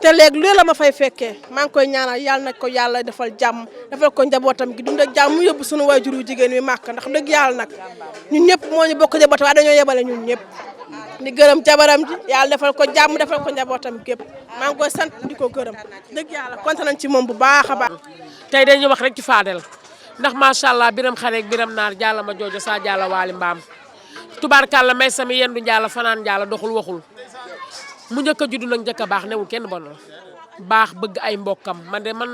te léegi lu la ma fay fekkee maa ngi koy ñaanal yàlla na ko yàlla defal jàmm defal ko njabootam gi dund ak jàmm mu yóbbu suñu waajur yu jigéen wi màkk ndax dëgg yàlla nag ñun ñëpp moo ñu bokk njaboot waaye dañoo yebale ñun ñëpp di gërëm jabaram ji yàlla defal ko jàmm defal ko njabootam gépp maa ngi koy sant di ko gërëm dëgg yàlla kontaan nañ ci moom bu baax a baax. tey dañuy wax rek ci Fadel ndax macha allah biram xare ak biram naar jàlla ma joojo saa jàlla waali mbaam tubaarkàlla may sami yendu jàlla fanaan jàlla doxul waxul mu njëkk a juddu nag njëkk a baax newul kenn bon la baax bëgg ay mbokkam man de man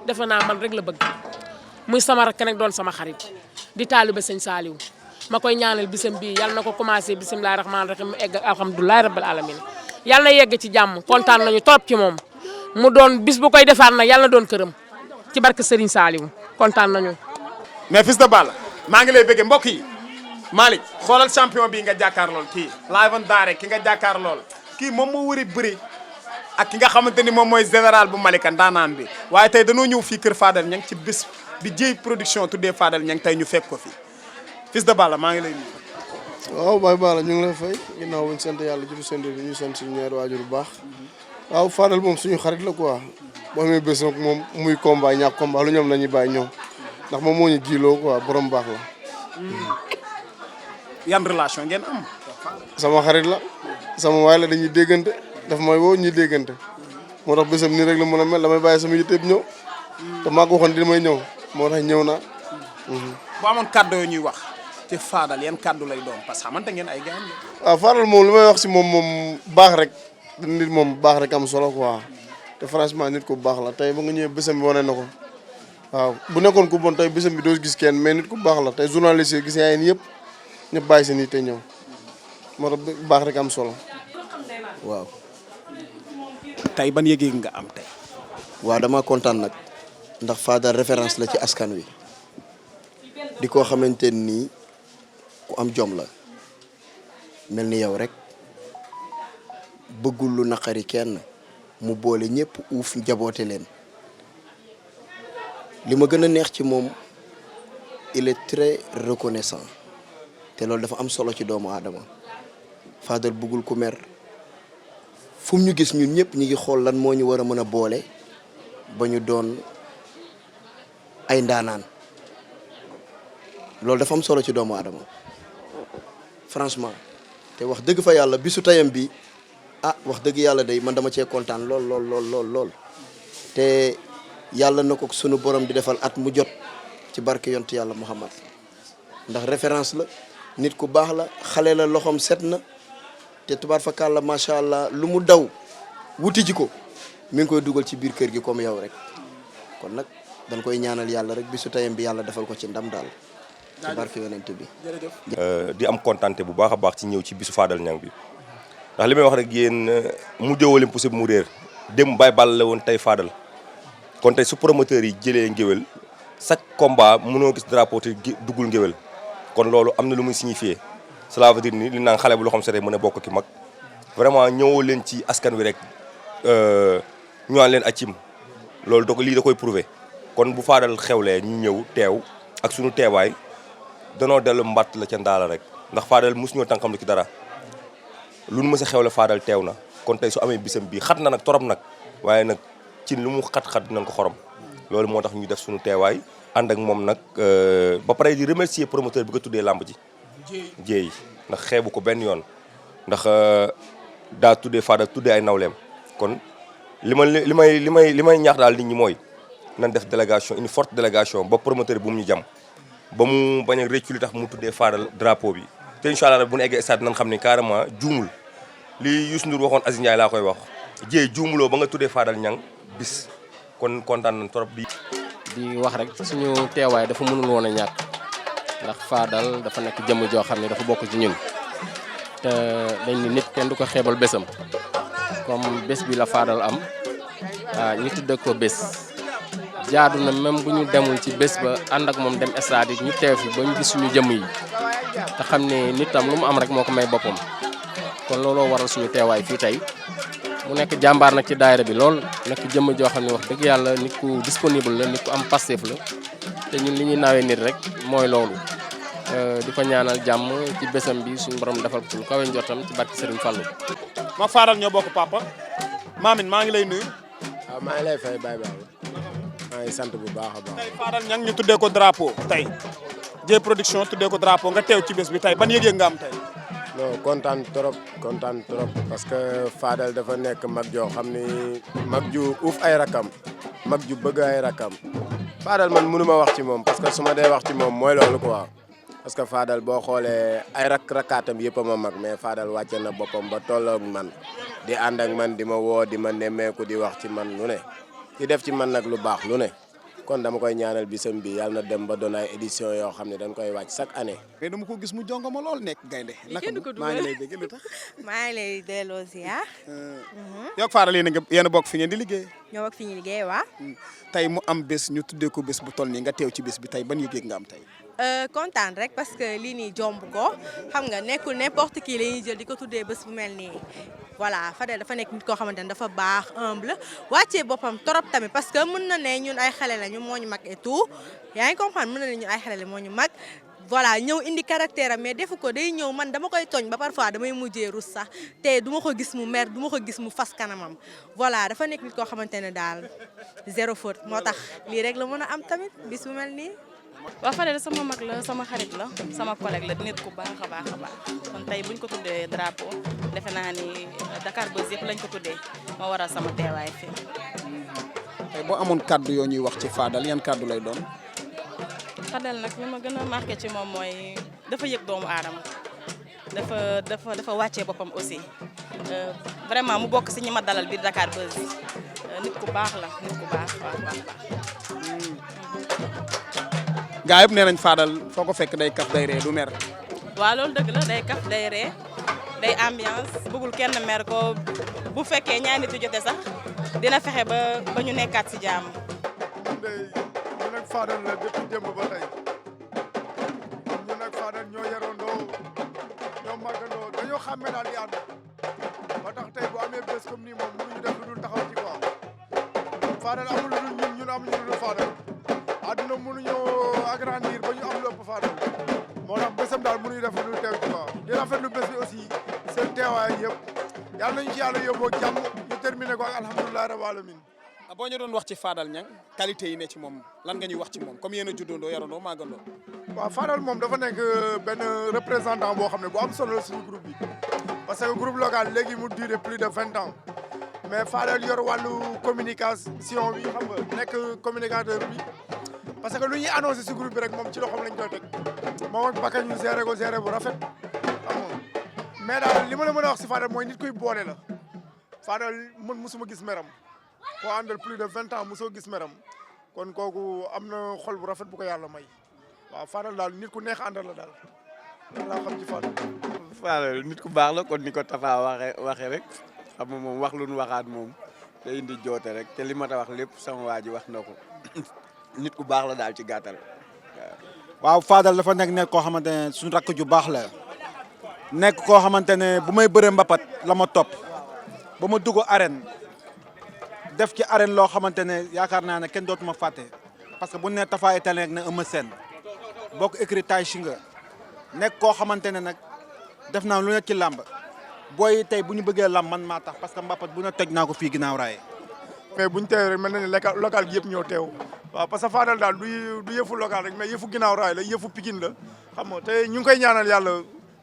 defe naa man rek la bëgg muy sama rakk nag doon sama xarit di taalibe sëñ Saaliw ma koy ñaanal bisam bii yàlla na ko commencé bisimilahi rahmaani rahim mu egg alhamdulilahi rabbil alamin yàlla na yegg ci jàmm kontaan nañu trop ci moom mu doon bis bu koy defaat nag yàlla na doon këram ci barke Serigne Saaliw kontaan nañu. mais Fils de Balla maa ngi lay bëggee mbokk yi Malick xoolal champion bii nga jàkkaar lool kii live and direct ki nga jàkkaar lool kii moom moo wëri bëri ak ki nga xamante ni moom mooy général bu Malika ndaanaan bi waaye tey dañoo ñëw fii kër Fadel Niang ci bis bi Dieye production tuddee Fadel Niang tey ñu fekk ko fi Fils de Balla maa ngi lay nuyu. waaw Baye Balla ñu ngi lay fay ginnaaw buñ sant yàlla jëfu seen bi ñu sant suñu ñaari waajur bu baax waaw Fadel moom suñu xarit la quoi boo amee bés nag moom muy combat ñàkk combat lu ñoom la ñuy bàyyi ñoom ndax moom moo ñu jiiloo quoi borom baax la. yan relation ngeen am. sama xarit la sama waay la dañuy déggante daf may woo ñuy déggante moo tax bésam nii rek la mën a mel damay bàyyi sama yitteeb ñëw te maa ko waxoon damay ñëw moo tax ñëw naa. boo amoon kàddu yoo ñuy wax ci Fadel yan kàddu lay doon parce que xamante ngeen ay gars yi. waaw Fadel moom li may wax si moom baax rek nit moom baax rek am solo quoi te franchement nit ku baax la tey ba nga ñëwee bésam bi wane na ko waaw bu nekkoon ku bon tey bésam bi doo gis kenn mais nit ku baax la tey journaliste yi gis yaa yéen yëpp ñëpp bàyyi seen yitte ñëw moo tax baax rek am solo waaw. tey ban yëg-yëg nga am tey. waaw dama kontaan nag ndax Fadel référence la ci askan wi di ko xamante nii ku am jom la mel ni yow rek bëggul lu naqari kenn mu boole ñëpp uuf njaboote leen li ma gën a neex ci moom il est très reconnaissant te loolu dafa am solo ci doomu aadama Fadel bëggul ku mer fu mu ñu gis ñun ñëpp ñu ngi xool lan moo ñu war a mën a boole ba ñu doon ay ndaanaan loolu dafa am solo ci doomu aadama franchement te wax dëgg fa yàlla bisu tayam bi ah wax dëgg yàlla day man dama cee kontaan lool te yàlla na ko sunu borom di defal at mu jot ci barke yontu yàlla Muhammad ndax référence la nit ku baax la xale la loxoom set na te tubaar fakàlla macha allah lu mu daw wuti ji ko mi ngi koy dugal ci biir kër gi comme yow rek kon nag dañ koy ñaanal yàlla rek bisu tayam bi yàlla defal ko ci ndam daal ci barke yonent bi. di am kontante bu baax a baax ci ñëw ci bisu Fadel Niang bi ndax li may wax rek yéen mu jëwalim poussé mu réer dem Baye Balla la woon tey Fadel kon tey su promoteur yi jëlee ngéwél chaque combat mënoo gis drapeau te duggul ngéwél kon loolu am na lu muy signifié cela veut dire ni li naan xale bu loxoom setee mën a bokk ki mag vraiment ñëwoo leen ci askan wi rek ñu naan leen acim loolu lii da koy prouver kon bu Fadel xewlee ñu ñëw teew ak suñu teewaay danoo dellu mbatt la ca ndaala rek ndax Fadel mosu ñoo tànkam lu ci dara lu nu mës a xewle Fadel teew na kon tey su amee bisam bii xat na nag torop nag waaye nag ci lu mu xat-xat dinañ ko xorom loolu moo tax ñu def suñu teewaay ànd ak moom nag ba pare di remercier promoteur bi ko tuddee làmb ji jéey ndax xeebu ko benn yoon ndax daa tuddee Fadel tuddee ay nawleem kon li may ñaax daal nit ñi mooy nan def délégation une forte délégation ba promoteur bi bu mu ñu jam ba mu bañ a réccu li tax mu tuddee Fadel drapeau bi te incha allah bu ñu eggee stade nan xam ne carrément juumul li Youssou Ndour waxoon Aziz Ndiaye laa koy wax jéey juumuloo ba nga tuddee Fadel Niang bis kon kontaan nañ trop di wax rek suñu teewaay dafa mënul woon a ñàkk ndax Fadel dafa nekk jëmm joo xam ne dafa bokk ci ñun te dañ ni nit kenn du ko xeebal bésam comme bés bi la Fadel am ñu tudde ko bés jaadu na même bu ñu demul ci bés ba ànd ak moom dem stade yi ñu teew fi ba ñu gis suñu jëmm yi te xam ne nit tam lu mu am rek moo ko may boppam kon looloo waral suñu teewaay fii tey mu nekk jàmbaar nag ci daayira bi lool nekk jëmm joo xam ne wax dëgg yàlla nit ku disponible la nit ku am passif la te ñun li ñuy nawee nit rek mooy loolu di ko ñaanal jàmm ci bésam bi suñu borom defal ko lu kawe njottam ci barki Serigne Fallou. ma Fadel ñoo bokk papa Mamine maa ngi lay nuyu. waaw maa ngi lay fay Baye Ba maa ngi sant bu baax a baax. tey Fadel Niang ñu tuddee ko drapeau tey Dieye production tuddee ko drapeau nga teew ci bés bi tey ban yëg-yëg nga am tey. non kontaan trop parce que Fadel dafa nekk mag joo xam ni mag ju uuf ay rakam mag ju bëgg ay rakam Fadel man mënu ma wax ci moom parce que su ma dee wax ci moom mooy loolu quoi parce que Fadel boo xoolee ay rakkaatam yëpp a ma mag mais Fadel wàcce na boppam ba tolloog man di ànd ak man di ma woo di ma nemmeeku di wax ci man lu ne di def ci man nag lu baax lu ne kon dama koy ñaanal bisam bi yàlla na dem ba doon ay édition yoo xam ne dañ koy wàcc chaque année. mais dama ko gis mu jongo ma lool nekk gaynde naka maa ngi lay dégg lu tax. maa ngi lay delloo ziar. yow ak Fadel yéen a bokk fi ngeen di liggéey. ñoo bokk fi ñu liggéey waa. tey mu am bés ñu tuddee ko bés bu toll nii nga teew ci bés bi tey ban yëg-yëg nga am tey. kontaan rek parce que lii nii jomb ko xam nga nekkul n'importe qui la ñuy jël di ko tuddee bés bu mel nii voilà Fadel dafa nekk nit koo xamante ne dafa baax humble wàccee boppam trop tamit parce que mën na ne ñun ay xale lañu moo ñu mag et tout yaa ngi comprendre mën na ne ñun ay xale la moo ñu mag voilà ñëw indi caractère am mais defu ko day ñëw man dama koy tooñ ba parfois damay mujjee rus sax te du ma ko gis mu mer du ma ko gis mu fas kanamam voilà dafa nekk nit koo xamante ne daal zéro faute moo tax lii rek la mën a am tamit bis bu mel nii. waaw Fadel sama mag la sama xarit la sama collègue la nit ku baax a baax kon tey buñ ko tuddee drapeau defe naa ni Dakar Buzz yëpp lañ ko tuddee moo waral sama teewaay fii. tey boo amoon kaddu yoo ñuy wax ci Fadel yan kaddu lay doon. Fadel nag li ma gën a marqué ci moom mooy dafa yëg doomu aadama dafa wàccee boppam aussi vraiment mu bokk si ñi ma dalal biir Dakar Buzz nit ku baax la nit ku baax baax. gaa yëpp nee nañ Fadel foo ko fekk day kaf day ree du mer. waaw loolu dëgg la day kaf day ree day ambiance bëggul kenn mer ko bu fekkee ñaari nit yu jote sax dina fexe ba ñu nekkaat si jàmm. ñun ak Fadel la depuis démb ba tey ñun ak Fadel ñoo yarandoo ñoo màggandoo dañoo xàmme daal di ànd ba tax tey bu amee bés comme nii moom mënuñu def lu dul taxaw ci quoi Fadel amul lu dul ñun amuñu lu dul Fadel. àdduna mënuñoo agrandir ba ñu am lu ëpp Fadel moo tax bésam daal mënuñu def lu teew ci quoi di rafetlu bés bi aussi seen teewaay yëpp yàlla nañu ci yàlla yóbboo jàmm ñu terminé ko ak alhamdulilah rabbil alamin. boo ñu doon wax ci Fadel Niang qualité yi ne ci moom lan nga ñuy wax ci moom comme yéen a juddandoo yarandoo màggandoo. waaw Fadel moom dafa nekk benn représentant boo xam ne bu am solo la suñu groupe bi parce que groupe local léegi mu duré plus de 20 ans mais Fadel yor wàllu communication bi xam nga nekk communicateur bi parce que lu ñuy annoncé si groupe bi rek moom ci loxoom lañ koy teg moom ak Bakka ñu géré ko géré bu rafet xam nga mais daal li ma la mën a wax si Fadel mooy nit kuy boole la Fadel man musuma gis meram koo àndal plus de 20 ans mosoo gis meram kon kooku am na xol bu rafet bu ko yàlla may waaw Fadel daal nit ku neex àndal la daal loolu laa xam ci Fadel. Fadel nit ku baax la kon ni ko Tafa waxee rek xam nga moom wax lu nu waxaat moom day indi joote rek te li ma ta wax lépp sama waa ji wax na ko nit ku baax la daal ci gàttal waaw Fadel dafa nekk koo xamante ne suñu rakk ju baax la nekk koo xamante ne bu may bëree mbapat la ma topp ba ma dugg arène def ci arène loo xamante ne yaakaar naa ne kenn dootuma fàtte parce que bu ne Tafa Itali rek na Eumeu Sène bokk écrit tay shi nga nekk koo xamante ne nag def naa lu nekk ci làmb booy tey bu ñu bëggee làmb man maa tax parce que mbapat bu ne toj naa ko fii ginnaaw raay mais buñ teew rek mel na ne local gi yëpp ñoo teew waaw parce que Fadel daal du yëfu local rek mais yëfu ginnaaw raay la yëfu Pikine la xam nga te ñu ngi koy ñaanal yàlla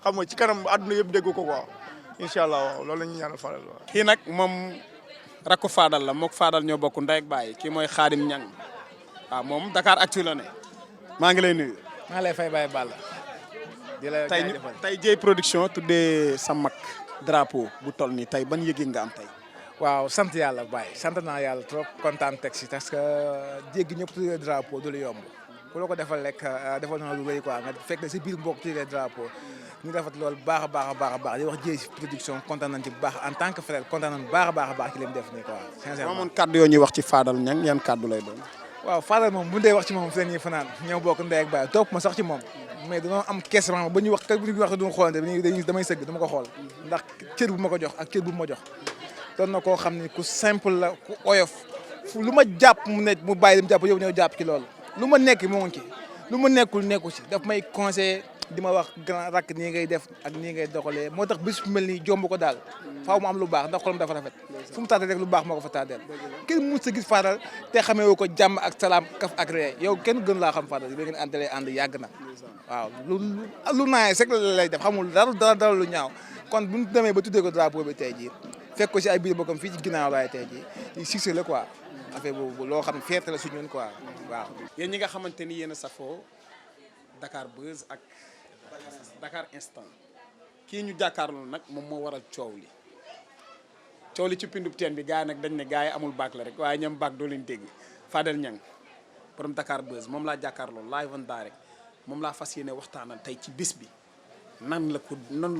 xam nga ci kanam àdduna yëpp dégg ko quoi incha allah waaw loolu la ñuy ñaanal Fadel waaw. kii nag moom rakku Fadel la mook Fadel ñoo bokk ndey ak baay kii mooy Khadim Niang waaw moom Dakar Actu la ne maa ngi lay nuyu. maa ngi lay fay Baye Balla. di la jaajëfal tey Dieye production tuddee sa mag drapeau bu toll nii tey ban yëg-yëg nga am tey. waaw sant yàlla Baye sant naa yàlla trop kontaan teg si parce que jéggi ñëpp tuddee drapeau du lu yomb ku la ko defal rek defal na lu rëy quoi nga fekk si biir mbokk tuddee drapeau ñu defat loolu baax a baax di wax Dieye production kontaan nañ ci bu baax en tant que frère kontaan nañ baax a baax ci li mu def nii quoi sincèrement. amoon kaddu yoo ñuy wax ci Fadel Niang yan kaddu lay doon. waaw Fadel moom bu dee wax ci moom fi la ñuy fanaan ñëw bokk ndey ak baay topp ma sax ci moom mais dañoo am question ba ñuy wax bu ñuy wax duñu xoolante damay sëgg dama ko xool ndax cër bu ma ko jox ak cër bu ma jox doon na koo xam ni ku simple la ku oyof fu lu ma jàpp mu nekk mu bàyyi dem jàpp yow ñëw jàpp ci loolu lu ma nekk moo ngi ci lu ma nekkul nekku ci daf may conseillé di ma wax grand rakk nii ngay def ak nii ngay doxalee moo tax bis bu mel nii jomb ko daal faaw mu am lu baax ndax xolam dafa rafet fu mu tàddee rek lu baax moo ko fa tàddeel kenn mu sa gis Fadel te xamee woo ko jàmm ak salaam kaf ak ree yow kenn gën laa xam Fadel ba ngeen àndalee ànd yàgg na waaw lu naay rek lay def xamul dara lu ñaaw kon bu ñu demee ba tuddee ko drapeau bi tey jii fekk ko si ay biir bokkam fii ci ginnaaw laay tey jii succès la quoi affaire boobu loo xam ne fierté la su ñun quoi waaw. yéen ñi nga xamante ni yéen a safoo Dakar Buzz ak Dakar Instant kii ñu jàkkaarloo nag moom moo waral coow li ci pindub teen bi gars yi nag dañ ne gars yi amul baak la rek waaye ñoom baak doo leen dégg Fadel Niang borom Dakar Buzz moom laa jàkkaarloo live and direct moom laa fas yéene waxtaanal tey ci bis bi nan la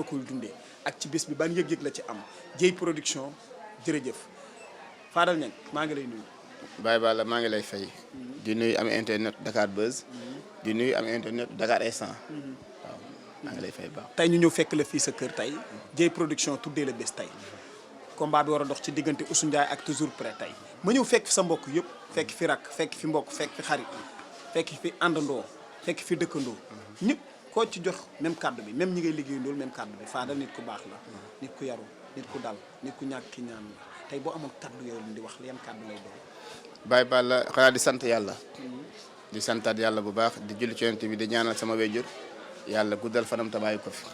koy dundee ak ci bis bi ban yëg-yëg la ci am Dieye production jërëjëf Fadel Niang maa ngi lay nuyu. Baye Balla maa ngi lay fay. di nuyu am internet Dakar Buzz. di nuyu am internet Dakar Instant. waaw maa ngi lay fay baax. tey ñu ñëw fekk la fii sa kër tey Dieye production tuddee la bés tey combat bi war a dox ci diggante Oussou Ndiaye ak toujours prêt tey ma ñëw fekk fi sa mbokk yëpp fekk fi rakk fekk fi mbokk fekk fi xarit fekk fi àndandoo fekk fi dëkkandoo ñëpp koo ci jox même kàddu bi même ñi ngay liggéeyandool même kàddu bi Fadel nit ku baax la nit ku yaru nit ku dal nit ku ñàkk ki ñaan la tey boo amoon kàddu yow di wax yan kàddu lay doon. Baye Balla xanaa di sant yàlla di santaat yàlla bu baax di julli ci yonent bi di ñaanal sama wéjur yàlla guddal fanam te bàyyi ko fi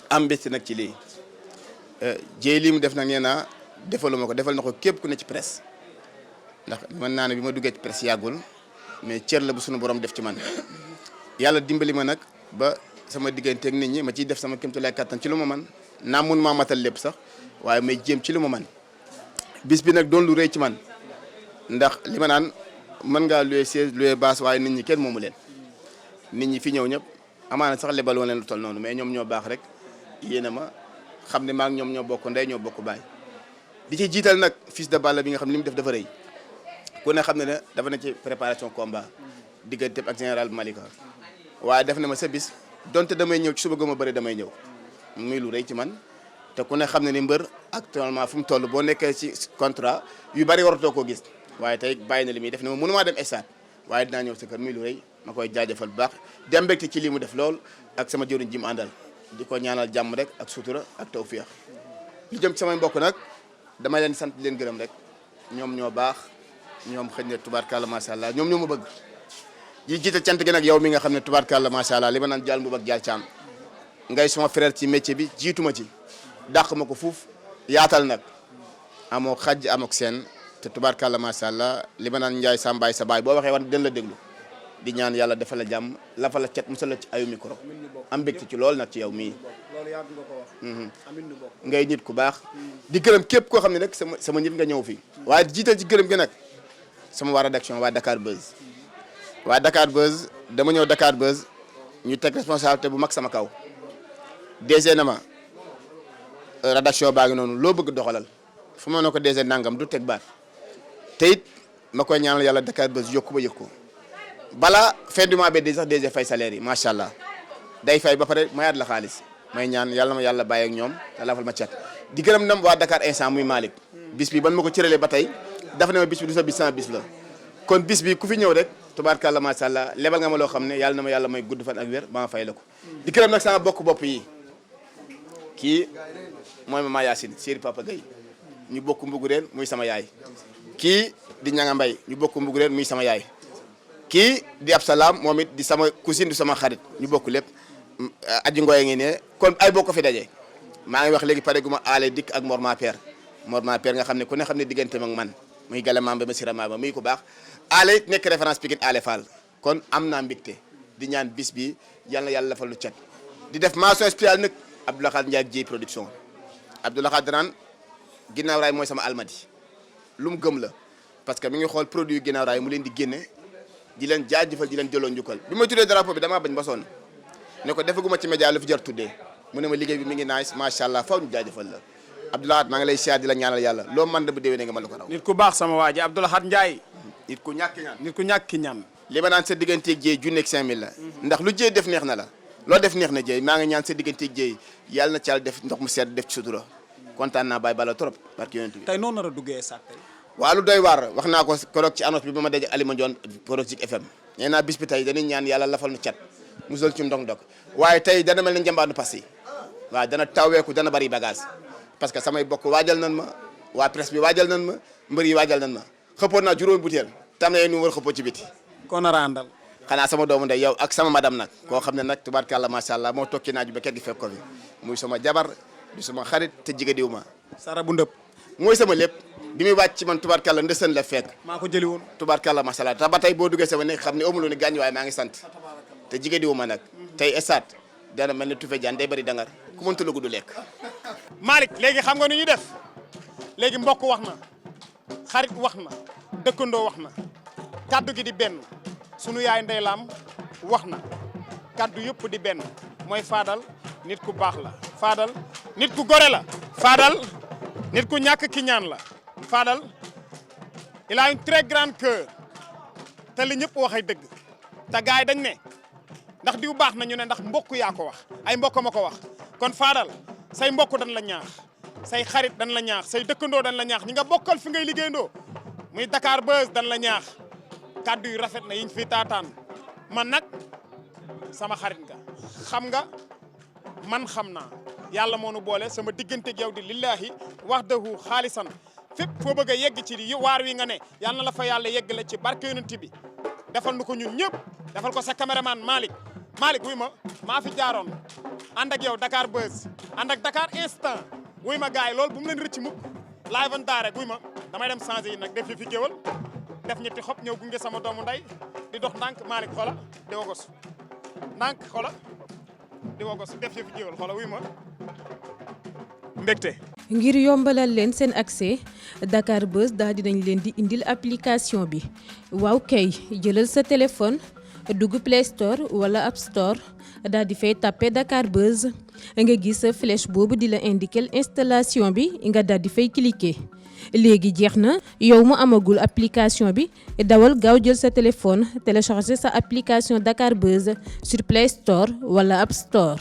am mbégte nag ci lii Dieye lii mu def nag nee naa defaluma ko defal na ko képp ku ne ci presse ndax mën naa ne bi ma duggee ci presse yàggul mais cër la bu sunu borom def ci man yàlla dimbali ma nag ba sama digganteeg nit ñi ma ciy def sama kéemtulaay kattan ci lu ma man naa mun maa matal lépp sax waaye may jéem ci lu ma man bis bi nag doon lu rëy ci man ndax li ma naan mën ngaa loué siège loué basse waaye nit ñi kenn moomu leen nit ñi fi ñëw ñëpp amaana sax lebal woon leen lu toll noonu mais ñoom ñoo baax rek yéena ma xam ne maa ak ñoom ñoo bokk ndey ñoo bokk baay di ci jiital nag Fils de Balla bi nga xam ne li mu def dafa rëy ku ne xam ne ne dafa ne ci préparation combat diggante ak général Malika waaye def na ma sa bis donte damay ñëw ci suba gëma bëri damay ñëw muy lu rëy ci man te ku ne xam ne ni mbër actuellement fu mu toll boo nekkee ci contrat yu bari waratoo koo gis waaye tey bàyyi na li muy def ne ma mënumaa dem stade waaye dinaa ñëw sa kër muy lu rëy ma koy jaajëfal bu baax dem mbégte ci lii mu def lool ak sama jëriñ ji mu àndal di ko ñaanal jàmm rek ak sutura ak tawfeex lu jëm ci samay mbokk nag damay leen sant leen gërëm rek ñoom ñoo baax ñoom xëy na tubaarkàlla macha allah ñoom ñoo ma bëgg yi jiite cant gi nag yow mi nga xam ne tubaarkàlla macha allah li ma naan jaal mbub ak jaal caam ngay suma frère ci métier bi jiituma ci dàq ma ko fuuf yaatal nag amoo xaj amook seen te tubaarkàlla macha allah li ma naan Ndiaye Sambaay sa baay boo waxee war den la déglu di ñaan yàlla defal la jàmm lafa la cet musal la ci ayu micro am mbégte ci lool nag ci yow mii loolu yàgg nga ko wax. ngay nit ku baax di gërëm képp koo xam ne nag sama nit nga ñëw fi waaye jiital ci gërëm gi nag sama waa rédaction waa Dakar Buzz waa Dakar Buzz dama ñëw Dakar Buzz ñu teg responsabilité bu mag sama kaw DG na ma rédaction baa ngi noonu loo bëgg doxalal fu ma ne ko DG nangam du teg baat te it ma koy ñaanal yàlla Dakar Buzz yokku ba yëg ko bala fin du mois bi di sax DG fay salaire yi macha allah day fay ba pare mayaat la xaalis may ñaan yàlla ma yàlla bàyyi ak ñoom te lafal ma cat di gërëm nam waa Dakar instant muy Malick bis bi ban ma ko cëralee ba tey dafa ne ma bis bi du sa bis sama bis la kon bis bi ku fi ñëw rek tubaarkàlla macha allah lebal nga ma loo xam ne yàlla na ma yàlla may gudd fan ak wér ba ma fay la ko di gërëm nag sama bokk bopp yi kii mooy Mama Yacine Séri Papa Gueye ñu bokk mbugureen muy sama yaay kii di Ñanga Mbay ñu bokk mbugureen muy sama yaay kii di Absalam moom it di sama cousine di sama xarit ñu bokk lépp aji ngoye ngi ne kon ay bokk fi daje maa ngi wax léegi pare gu ma aale dikk ak Mor Ma Père nga xam ne ku ne xam ne digganteem ak man muy gala maam ba ma sira maam ba muy ko baax aale it nekk référence Pikine aale Fall kon am naa mbégte di ñaan bis bi yal na yàlla defal lu cet di def mention spéciale nag Abdoulaye Khad Ndiaye Dieye production Abdoulaye Khad danaan ginnaaw raay mooy sama almadi lu mu gëm la parce que mi ngi xool produit ginnaaw raay mu leen di génne di leen jaajëfal di leen jëloo njukkal bi ma tuddee drapeau bi damaa bañ ba sonn ne ko defaguma ci média lu fi jar tuddee mu ne ma liggéey bi mi ngi nice macha allah faw ñu jaajëfal la Abdoulaye maa ngi lay siyaar di la ñaanal yàlla loo man da bu déwénee nga ma la ko raw. nit ku baax sama waa ji Abdoulaye Khad Ndiaye. nit ku ñàkk ñaan nit ku ñàkk ñaan. li ma naan sa digganteeg Dieye junneeg 5000 la. ndax lu Dieye def neex na la. loo def neex na Dieye maa ngi ñaan sa digganteeg Dieye yàlla na ci yàlla def ndox mu sedd def ci sutura kontaan naa bàyyi bala trop barki yonent bi. tey noonu nar a duggee sax tey. waaw lu doy waar wax naa ko keroog ci annonce bi ba ma daje Alima Ndione Prozik FM nee naa bis bi tey dañuy ñaan yàlla lafal nu cat musal ci ndong-ndong waaye tey dana mel ne njambaanu pas yi waaw dana taweeku dana bari bagage parce que samay bokk waajal nan ma waa presse bi waajal nan ma mbër yi waajal nan ma xëppoon naa juróomi butéel tam na nu war xëppoo ci biti koo nar a àndal xanaa sama doomu ndey yow ak sama madame nag koo xam ne nag tubaarkàlla macha allah moo tokki naaju ba kër gi fekk ko fi muy sama jabar di sama xarit te jigéen diw ma sara bu ndëpp mooy sama lépp bi muy wàcc ci man tubaarkàlla ndësën la fekk maa ko jëli woon tubaarkàlla macha allah tax ba tey boo duggee sama nekk xam ne amuloo ni gaañ waaye maa ngi sant te jigéen diw ma nag tey estat dana mel ne tufe jaan day bëri dangar ku mënta la gudd lekk Malick léegi xam nga nu ñuy def léegi mbokk wax na xarit wax na dëkkandoo wax na kaddu gi di benn sunu yaay Ndey Lam wax na kaddu yëpp di benn mooy Fadal nit ku baax la Fadal nit ku gore la Fadal nit ku ñàkk ki ñaan la Fadal il a une très grande cœur te li ñëpp waxay dëgg te gars yi dañ ne ndax diw baax na ñu ne ndax mbokk yaa ko wax ay mbokk ma ko wax kon Fadal say mbokk dañ la ñaax say xarit dañ la ñaax say dëkkandoo dañ la ñaax ñi nga bokkal fi ngay liggéeyandoo muy Dakar Buzz dañ la ñaax kàddu yu rafet na yiñ fi taataan man nag sama xarit nga xam nga man xam naa yàlla moo nu boole sama digganteeg yow di lillahi wahdahu xaalisan fépp foo bëgg a yegg ci waar wi nga ne yàlla na la fa yàlla yegg la ci barke yonent bi defal nu ko ñun ñëpp defal ko sa caméraman Malick wuy ma maa fi jaaroon ànd ak yow Dakar Buzz ànd ak Dakar Instant wuy ma gars yi loolu bu mu leen rëcc mukk live and direct wuy ma damay dem changé yi nag def fi géwal def ñetti xob ñëw gunge sama doomu nday di dox ndànk Malick xola di wogos ndànk xola di wogos def fi géwal xola wuy ma mbégte ngir yombalal leen seen accès Dakar Buzz daal dinañ leen di indil application bi waaw kay jëlal sa téléphone dugg Play Store wala App Store daal di fay tapé Dakar Buzz nga gis sa flèche boobu di la indiquer installation bi nga daal di fay cliquer léegi jeex na yow mu amagul application bi dawal gaaw jël sa téléphone télécharger sa application Dakar Buzz sur Play Store wala App Store.